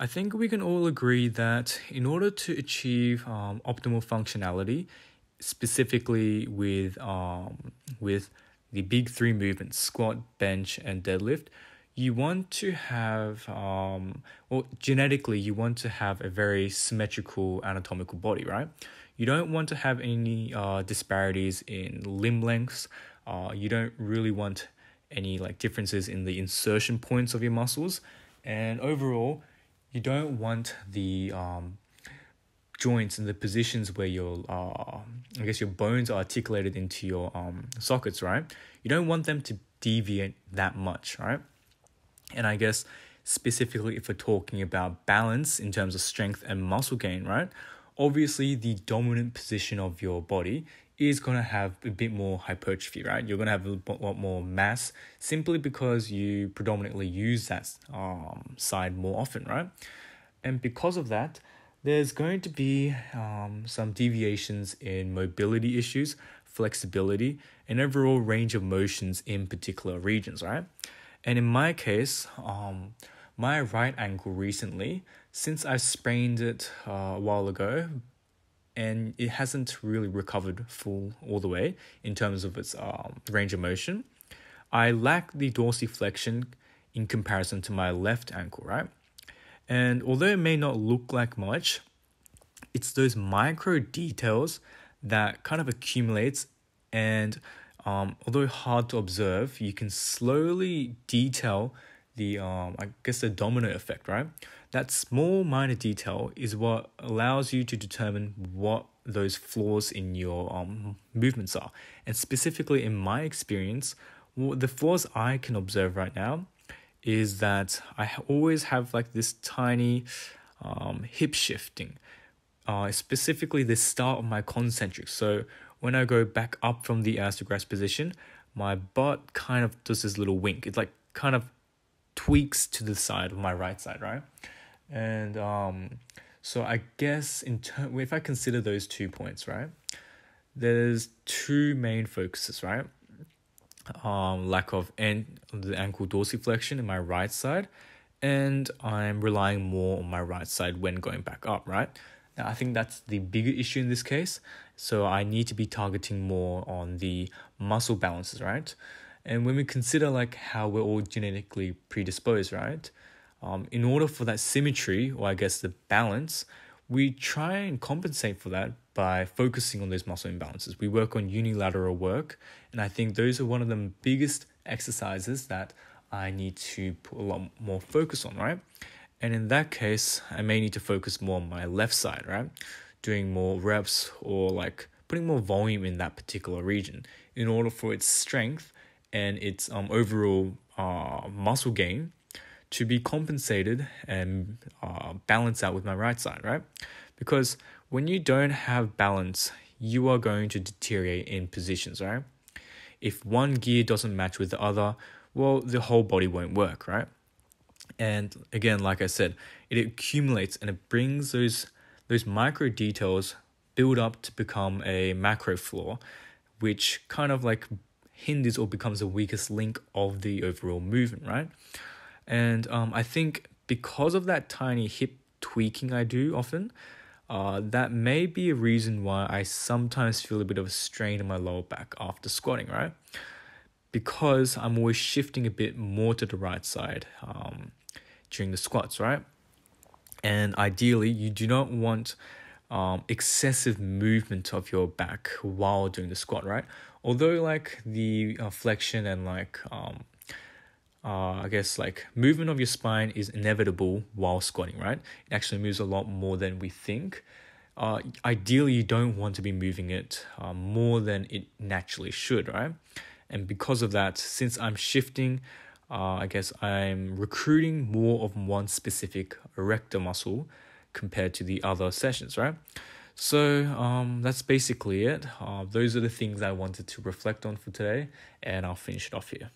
I think we can all agree that in order to achieve optimal functionality, specifically with the big three movements, squat, bench, and deadlift, you want to have genetically you want to have a very symmetrical anatomical body, right? You don't want to have any disparities in limb lengths. You don't really want any like differences in the insertion points of your muscles, and overall you don't want the joints and the positions where your your bones are articulated into your sockets, right? You don't want them to deviate that much, right? And I guess specifically if we're talking about balance in terms of strength and muscle gain, right? Obviously the dominant position of your body is going to have a bit more hypertrophy, right? You're going to have a lot more mass simply because you predominantly use that side more often, right? And because of that, there's going to be some deviations in mobility issues, flexibility, and overall range of motions in particular regions, right? And in my case, my right ankle recently, since I sprained it a while ago, and it hasn't really recovered all the way in terms of its range of motion, I lack the dorsiflexion in comparison to my left ankle, right? And although it may not look like much, it's those micro details that kind of accumulates, and although hard to observe, you can slowly detail the the domino effect, right? That small minor detail is what allows you to determine what those flaws in your movements are. And specifically in my experience, the flaws I can observe right now is that I always have like this tiny hip shifting, specifically the start of my concentric. So when I go back up from the ass-to-grass position, my butt kind of does this little wink. It like kind of tweaks to the side of my right side, right? And so I guess if I consider those 2 points, right, there's two main focuses, right? Lack of the ankle dorsiflexion in my right side, and I'm relying more on my right side when going back up, right? Now, I think that's the bigger issue in this case. So I need to be targeting more on the muscle balances, right? And when we consider like how we're all genetically predisposed, right? In order for that symmetry, or I guess the balance, we try and compensate for that by focusing on those muscle imbalances. We work on unilateral work, and I think those are one of the biggest exercises that I need to put a lot more focus on, right? And in that case, I may need to focus more on my left side, right? Doing more reps or like putting more volume in that particular region in order for its strength and its overall muscle gain to be compensated and balanced out with my right side, right? Because when you don't have balance, you are going to deteriorate in positions, right? If one gear doesn't match with the other, well, the whole body won't work, right? And again, like I said, it accumulates and it brings those micro details build up to become a macro flaw, which kind of like hinders or becomes the weakest link of the overall movement, right? And I think because of that tiny hip tweaking I do often, that may be a reason why I sometimes feel a bit of a strain in my lower back after squatting, right? Because I'm always shifting a bit more to the right side during the squats, right? And ideally, you do not want excessive movement of your back while doing the squat, right? Although like the flexion and like movement of your spine is inevitable while squatting, right? It actually moves a lot more than we think. Ideally, you don't want to be moving it more than it naturally should, right? And because of that, since I'm shifting, I'm recruiting more of one specific erector muscle compared to the other sessions, right? So that's basically it. Those are the things I wanted to reflect on for today, and I'll finish it off here.